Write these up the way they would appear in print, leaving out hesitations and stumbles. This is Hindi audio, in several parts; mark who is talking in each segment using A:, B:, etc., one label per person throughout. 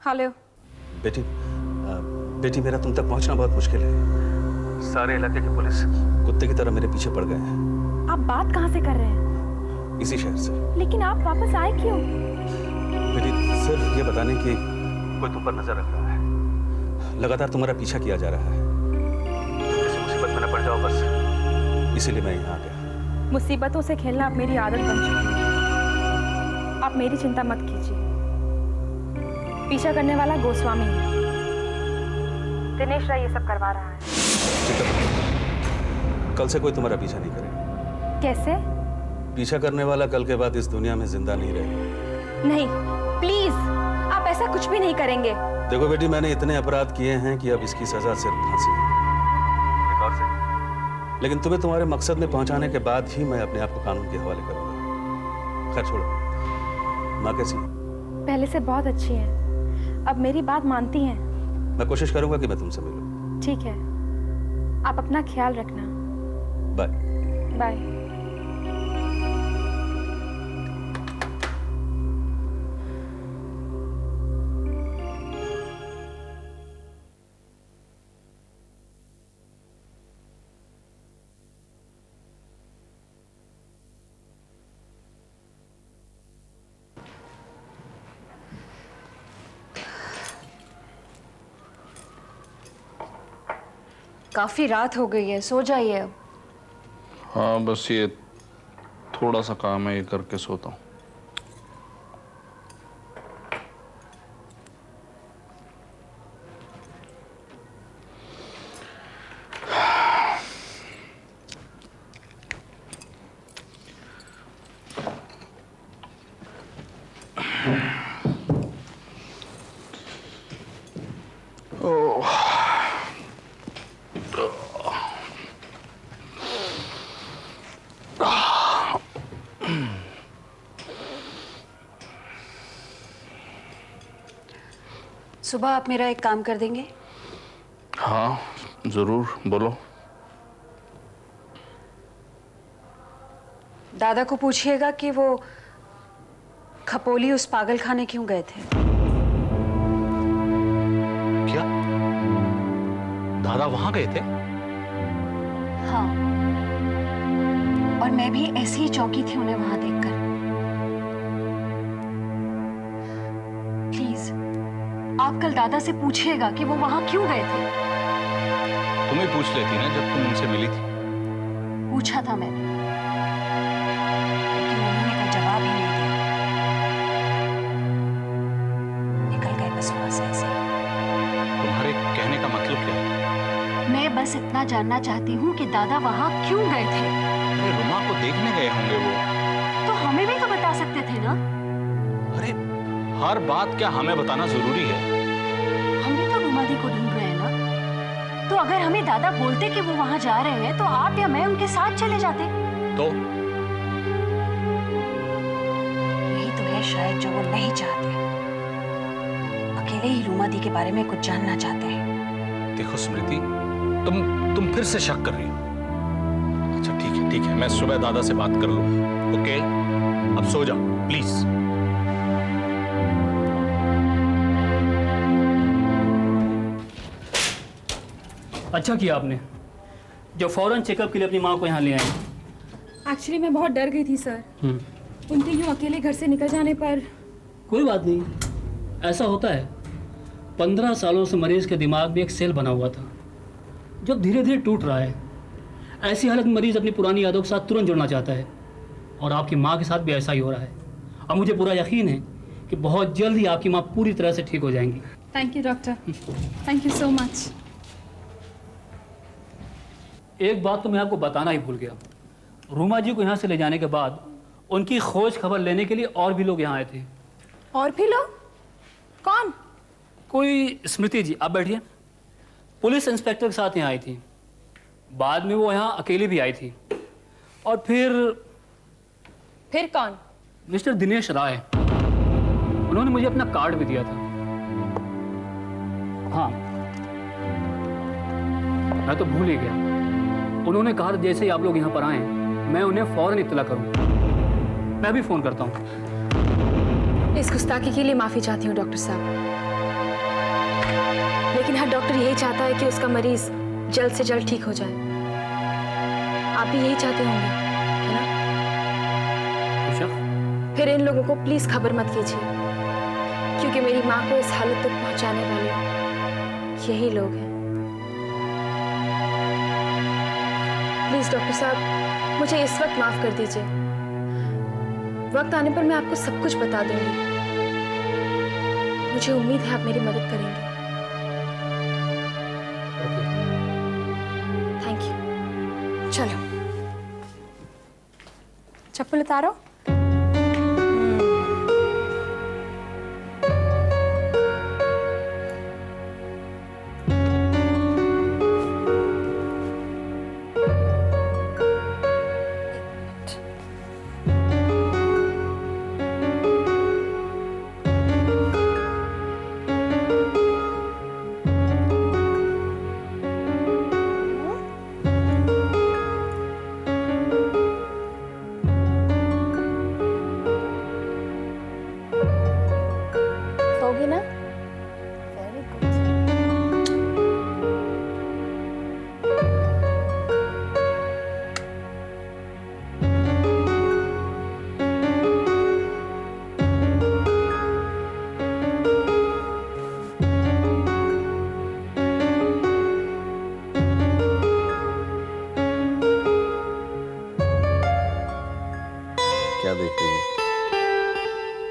A: खा लो।
B: बेटी बेटी मेरा तुम तक पहुंचना बहुत मुश्किल है। सारे इलाके की पुलिस कुत्ते की तरह मेरे पीछे पड़ गए हैं।
A: आप बात कहाँ से कर रहे हैं?
B: इसी शहर से।
A: लेकिन आप वापस आए क्यों?
B: बेटी सिर्फ ये बताने की कोई तुम पर नजर रख रहा है, लगातार तुम्हारा पीछा किया जा रहा है। किसी मुसीबत में न पड़ जाओ बस, इसीलिए मैं यहाँ आ गया।
A: मुसीबतों से खेलना अब मेरी आदत बन चुकी है। आप मेरी चिंता मत कीजिए। पीछा करने वाला गोस्वामी है, दिनेश राय ये सब करवा रहा है।
B: कल से कोई तुम्हारा पीछा नहीं करेगा।
A: कैसे?
B: पीछा करने वाला कल के बाद इस दुनिया में जिंदा नहीं रहेगा।
A: नहीं, प्लीज, आप ऐसा कुछ भी नहीं करेंगे।
B: देखो बेटी, मैंने इतने अपराध किए हैं कि अब इसकी सजा सिर्फ फांसी है। एक और सही, लेकिन तुम्हें तुम्हारे मकसद में पहुंचाने के बाद ही मैं अपने आप को कानून के हवाले करूंगा। खैर छोड़ो, माँ कैसी है?
A: पहले से बहुत अच्छी हैं। अब मेरी बात मानती हैं।
B: मैं कोशिश करूंगा कि मैं तुमसे मिलूं।
A: ठीक है, आप अपना ख्याल रखना।
B: बाय।
A: बाय।
C: काफी रात हो गई है, सो जाइए अब।
D: हाँ, बस ये थोड़ा सा काम है, ये करके सोता हूँ।
C: सुबह आप मेरा एक काम कर देंगे?
D: हाँ जरूर, बोलो।
C: दादा को पूछिएगा कि वो खपोली उस पागल खाने क्यों गए थे।
E: क्या दादा वहां गए थे?
C: हाँ, और मैं भी ऐसी ही चौंकी थी उन्हें वहां देखकर। प्लीज आप कल दादा से पूछिएगा कि वो वहां क्यों गए थे।
E: तुम ही पूछ लेती ना जब तुम उनसे मिली थी।
C: पूछा था मैंने, लेकिन उन्होंने कोई जवाब ही नहीं दिया। निकल गए बस वहां से ऐसे।
E: तुम्हारे कहने का मतलब क्या है?
C: मैं बस इतना जानना चाहती हूँ कि दादा वहां क्यों गए थे।
E: अरे रुमा को देखने गए होंगे वो।
C: तो हमें भी तो बता सकते थे ना।
E: अरे हर बात क्या हमें बताना जरूरी है?
C: हम भी तो रुमा दी को ढूंढ रहे हैं ना। तो अगर हमें दादा बोलते कि वो वहां जा रहे हैं तो आप या मैं उनके साथ चले जाते।
E: तो
C: यही तो है शायद जो वो नहीं चाहते। अकेले ही रुमा दी के बारे में कुछ जानना चाहते हैं।
E: देखो स्मृति, तुम फिर से शक कर रही हो। अच्छा ठीक है, मैं सुबह दादा से बात कर लूँ। ओके, अब सो जाओ प्लीज।
F: अच्छा किया आपने जो फौरन चेकअप के लिए अपनी माँ को यहाँ ले आए।
A: एक्चुअली मैं बहुत डर गई थी सर। उनके यूं अकेले घर से निकल जाने पर।
F: कोई बात नहीं, ऐसा होता है। 15 सालों से मरीज के दिमाग में एक सेल बना हुआ था जो धीरे धीरे टूट रहा है। ऐसी हालत में मरीज अपनी पुरानी यादों के साथ तुरंत जुड़ना चाहता है, और आपकी माँ के साथ भी ऐसा ही हो रहा है। अब मुझे पूरा यकीन है कि बहुत जल्द ही आपकी माँ पूरी तरह से ठीक हो जाएंगी।
A: Thank you doctor, thank you so much.
F: एक बात तो मैं आपको बताना ही भूल गया। रूमा जी को यहाँ से ले जाने के बाद उनकी खोज खबर लेने के लिए और भी लोग यहाँ आए थे।
A: और भी लोग? कौन?
F: कोई स्मृति जी, आप बैठिए, पुलिस इंस्पेक्टर के साथ यहाँ आई थी। बाद में वो यहाँ अकेली भी आई थी। और
A: फिर कौन?
F: मिस्टर दिनेश राय, उन्होंने मुझे अपना कार्ड भी दिया था। हाँ, मैं तो भूल ही गया। उन्होंने कहा जैसे ही आप लोग यहाँ पर आए मैं उन्हें फौरन इत्तला करूँ। मैं भी फोन करता हूँ।
A: इस गुस्ताखी के लिए माफी चाहती हूँ डॉक्टर साहब। लेकिन हर डॉक्टर यही चाहता है कि उसका मरीज जल्द से जल्द ठीक हो जाए। आप भी यही चाहते होंगे, है ना? फिर इन लोगों को प्लीज खबर मत कीजिए, क्योंकि मेरी माँ को इस हालत तक पहुंचाने वाले यही लोग हैं। प्लीज डॉक्टर साहब, मुझे इस वक्त माफ कर दीजिए। वक्त आने पर मैं आपको सब कुछ बता दूंगी। मुझे उम्मीद है आप मेरी मदद करेंगे। Thank you. चलो, चप्पल उतारो। सोगी ना? Very good.
D: क्या देख रही है?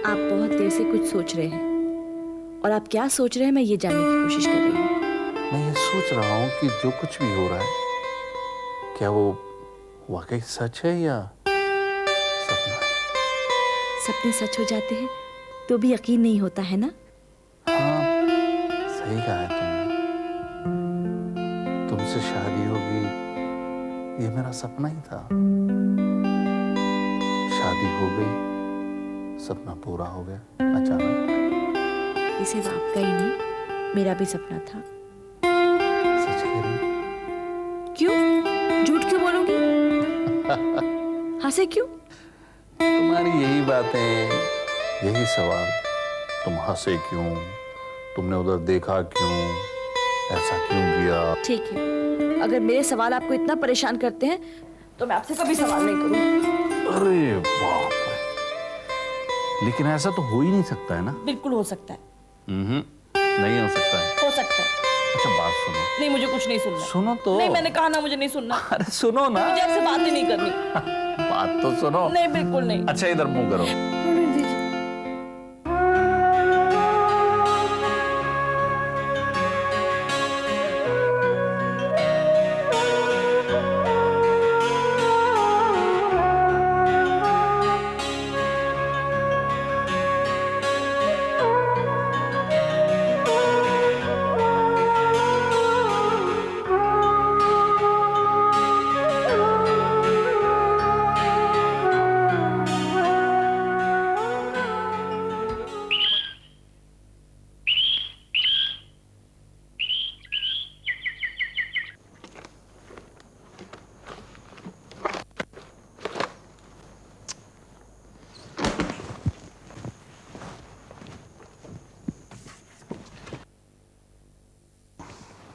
G: आप बहुत देर से कुछ सोच रहे हैं, और आप क्या सोच रहे हैं मैं ये जानने की कोशिश कर रही हूँ।
D: मैं ये सोच रहा हूँ कि जो कुछ भी हो रहा है, क्या वो वाकई सच है या सपना है?
G: सपने सच हो जाते हैं तो भी यकीन नहीं होता है ना।
D: हाँ, सही कहा है तुमने। तुमसे शादी होगी ये मेरा सपना ही था। शादी हो गई, सपना पूरा हो गया अचानक।
G: ये सिर्फ आपका ही नहीं, मेरा भी सपना था।
D: सच कह रही हो?
G: क्यों झूठ क्यों बोलोगी? हंसे क्यों?
D: तुम्हारी यही बातें, यही सवाल। तुम हंसे क्यों? तुमने उधर देखा क्यों? ऐसा क्यों किया?
G: ठीक है, अगर मेरे सवाल आपको इतना परेशान करते हैं तो मैं आपसे कभी सवाल नहीं करूंगी।
D: अरे बाप रे, लेकिन ऐसा तो हो ही नहीं सकता है ना।
G: बिल्कुल हो सकता है।
D: नहीं हो सकता है।
G: हो सकता है।
D: अच्छा बात सुनो।
G: नहीं, मुझे कुछ नहीं सुनना।
D: सुनो तो।
G: नहीं, मैंने कहा ना मुझे नहीं सुनना।
D: अरे सुनो ना।
G: मुझे आपसे बात ही नहीं करनी।
D: बात तो सुनो।
G: नहीं, बिल्कुल नहीं।
D: अच्छा इधर मुंह करो।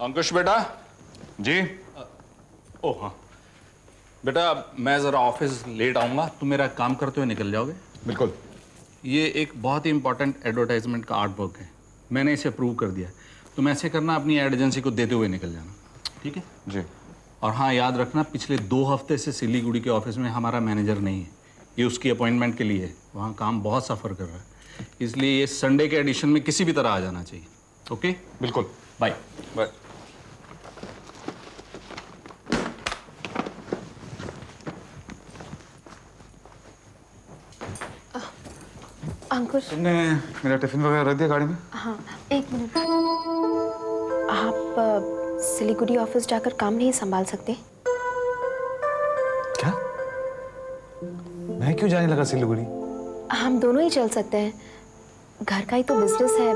D: अंकुश बेटा।
E: जी।
D: ओह हाँ बेटा, मैं जरा ऑफिस लेट आऊंगा, तुम मेरा काम करते हुए निकल जाओगे।
E: बिल्कुल।
D: ये एक बहुत ही इंपॉर्टेंट एडवर्टाइजमेंट का आर्ट वर्क है, मैंने इसे अप्रूव कर दिया। तुम ऐसे करना, अपनी एड एजेंसी को देते हुए निकल जाना, ठीक है?
E: जी।
D: और हाँ याद रखना, पिछले 2 हफ्ते से सिलीगुड़ी के ऑफिस में हमारा मैनेजर नहीं है, ये उसकी अपॉइंटमेंट के लिए है। वहाँ काम बहुत सफ़र कर रहा है, इसलिए ये संडे के एडिशन में किसी भी तरह आ जाना चाहिए। ओके?
E: बिल्कुल।
D: Bye
E: bye.
A: अंकुश।
E: तुमने मेरा टिफिन वगैरह रख दिया गाड़ी में?
A: हाँ, एक मिनट। आप सिलीगुड़ी ऑफिस जाकर काम नहीं संभाल सकते?
E: क्या? मैं क्यों जाने लगा सिलीगुड़ी?
A: हम दोनों ही चल सकते हैं, घर का ही तो बिजनेस है,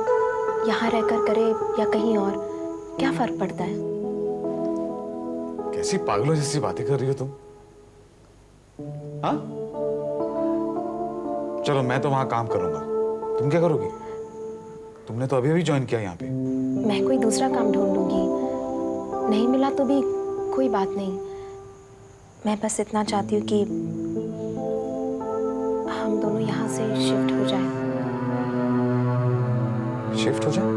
A: यहाँ रहकर करे या कहीं और, क्या फर्क पड़ता है?
E: कैसी पागलों जैसी बातें कर रही हो तुम? हाँ? चलो मैं तो वहां काम करूंगा, तुम क्या करोगी? तुमने तो अभी अभी ज्वाइन किया यहाँ पे।
H: मैं कोई दूसरा काम ढूंढ लूंगी, नहीं मिला तो भी कोई बात नहीं। मैं बस इतना चाहती हूँ कि हम दोनों यहाँ से शिफ्ट हो जाएं।
I: शिफ्ट हो जाए?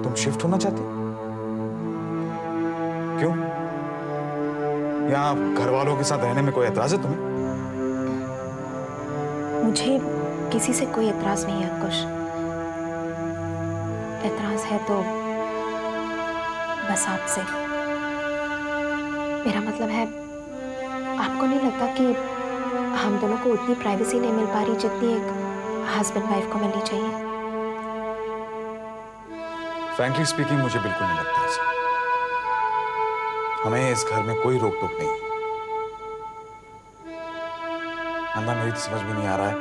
I: तुम शिफ्ट होना चाहती? क्यों? यहाँ घर वालों के साथ रहने में कोई एतराज है तुम्हें?
H: मुझे किसी से कोई एतराज नहीं है अंकुश। एतराज है तो बस आपसे। मेरा मतलब है, आपको नहीं लगता कि हम दोनों को उतनी प्राइवेसी नहीं मिल पा रही जितनी एक हस्बैंड वाइफ को मिलनी चाहिए?
I: फ्रैंकली स्पीकिंग मुझे बिल्कुल नहीं लगता ऐसा। हमें इस घर में कोई रोक टोक नहीं है। नंदा, मेरी तो समझ में नहीं आ रहा है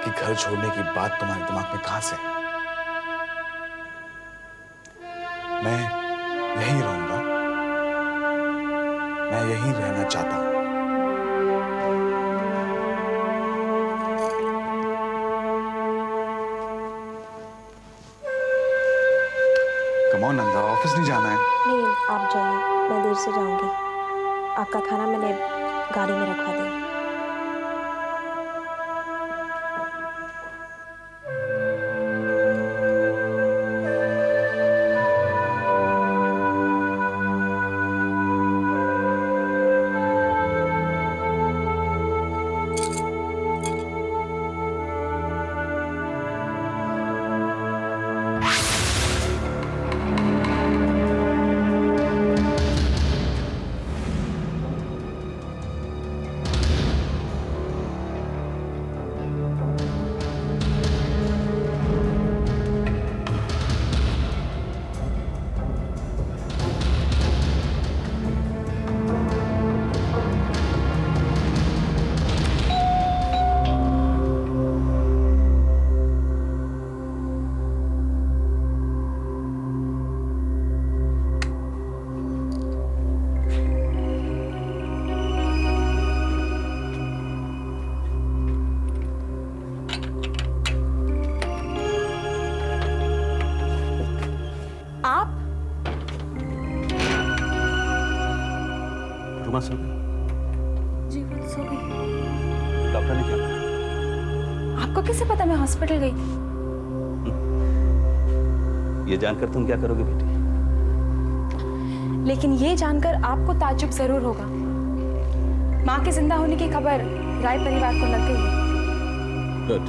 I: कि घर छोड़ने की बात तुम्हारे दिमाग में कहां से है। मैं यहीं रहूंगा, मैं यहीं रहना चाहता हूं। कम ऑन नंदा, ऑफिस नहीं जाना है?
H: नहीं, आप जाइए, मैं देर से जाऊंगी। आपका खाना मैंने गाड़ी में रखवा दिया।
B: रुमा सो गई?
A: जी वो तो सो गई।
B: डॉक्टर ने क्या कहा?
A: आपको कैसे पता मैं हॉस्पिटल गई?
B: ये जानकर तुम क्या करोगे बेटी?
A: लेकिन ये जानकर आपको ताज्जुब जरूर होगा। माँ के जिंदा होने की खबर राय परिवार को लग गई है।
B: Good,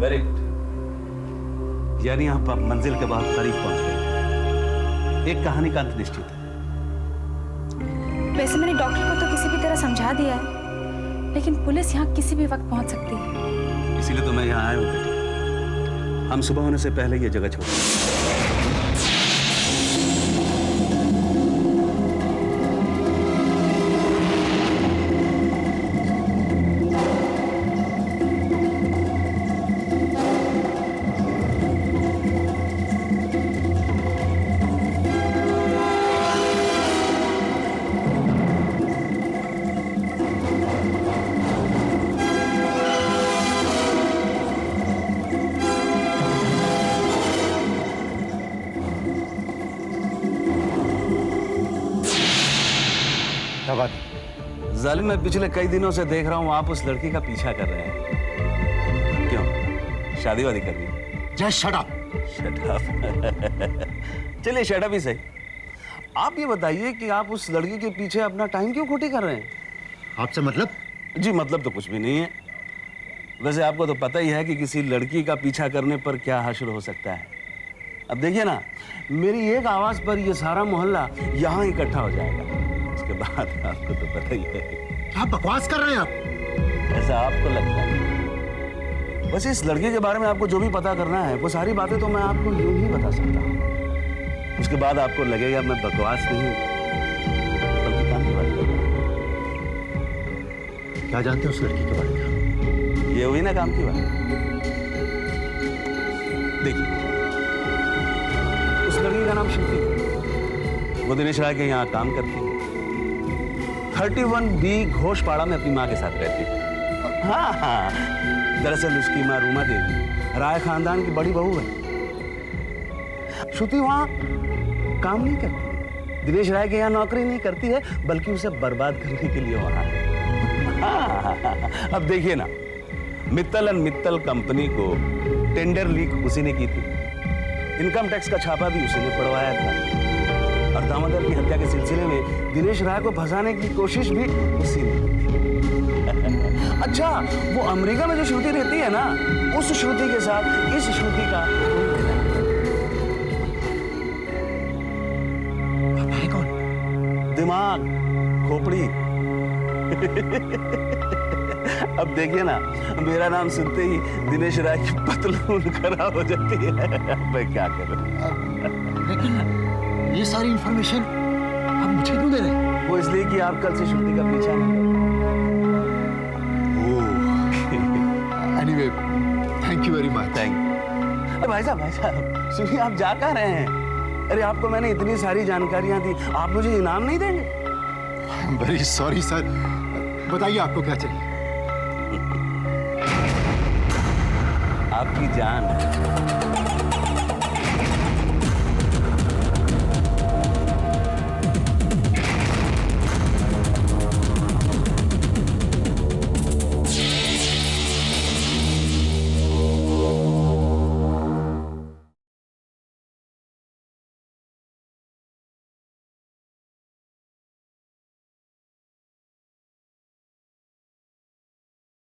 B: very good. यानी आप मंजिल के बहुत करीब पहुंच गए। एक कहानी का अंत निश्चित है।
A: वैसे मैंने डॉक्टर को तो किसी भी तरह समझा दिया है, लेकिन पुलिस यहाँ किसी भी वक्त पहुंच सकती है।
B: इसीलिए तो मैं यहाँ आया हूँ बेटी। हम सुबह होने से पहले ये जगह छोड़ जालिम, मैं पिछले कई दिनों से देख रहा हूं आप उस लड़की का पीछा कर रहे हैं। क्यों, शादी वादी कर ली?
J: Just shut up.
B: Shut up. चलिए शट अप ही सही। आप ये बताइए कि आप उस लड़की के पीछे अपना टाइम क्यों खोटी कर रहे हैं?
J: आपसे मतलब?
B: जी मतलब तो कुछ भी नहीं है। वैसे आपको तो पता ही है कि किसी लड़की का पीछा करने पर क्या हासिल हो सकता है। अब देखिए ना, मेरी एक आवाज पर ये सारा मोहल्ला यहाँ इकट्ठा हो जाएगा। उसके बाद आपको तो पता ही है।
J: क्या बकवास कर रहे हैं आप?
B: ऐसा आपको लगता है? बस इस लड़के के बारे में आपको जो भी पता करना है वो सारी बातें तो मैं आपको यूं ही बता सकता हूँ। उसके बाद आपको लगेगा मैं बकवास नहीं हूँ, बल्कि काम की बात कर रहा हूँ।
J: क्या जानते हो उस लड़की के बारे में?
B: ये हुई ना काम की बात। देखिए, उस लड़की का नाम शिल्पी। वो दिनेश राय के यहाँ काम करती है। 31B घोषपाड़ा में अपनी माँ के साथ रहती है। हाँ, दरअसल उसकी माँ रूमा देवी राय खानदान की बड़ी बहू है।
K: श्रुति वहां काम नहीं करती, दिनेश राय के यहाँ नौकरी नहीं करती है, बल्कि उसे बर्बाद करने के लिए वहां है। अब देखिए ना, मित्तल एंड मित्तल कंपनी को टेंडर लीक उसी ने की थी, इनकम टैक्स का छापा भी उसी ने पड़वाया था, और दामोदर की हत्या के सिलसिले में दिनेश राय को फंसाने की कोशिश भी उसी ने की थी। अच्छा, वो अमेरिका में जो श्रुति रहती है ना, उस श्रुति के साथ इस श्रुति का कोई लेना नहीं।
J: है कौन?
K: दिमाग, खोपड़ी। अब देखिए ना, मेरा नाम सुनते ही दिनेश राय की पतलून खराब हो जाती है। मैं क्या करूं?
J: लेकिन ये सारी इंफॉर्मेशन आप मुझे क्यों दे रहे हैं?
K: वो इसलिए कि आप कल से श्रुति का पीछा नहीं करें।
J: Anyway, thank you very much.
K: अरे भाई साहब, सुनिए, आप जा कहाँ रहे हैं? अरे आपको मैंने इतनी सारी जानकारियां दी, आप मुझे इनाम नहीं देंगे?
J: वेरी सॉरी सर, बताइए आपको क्या चाहिए?
K: आपकी जान।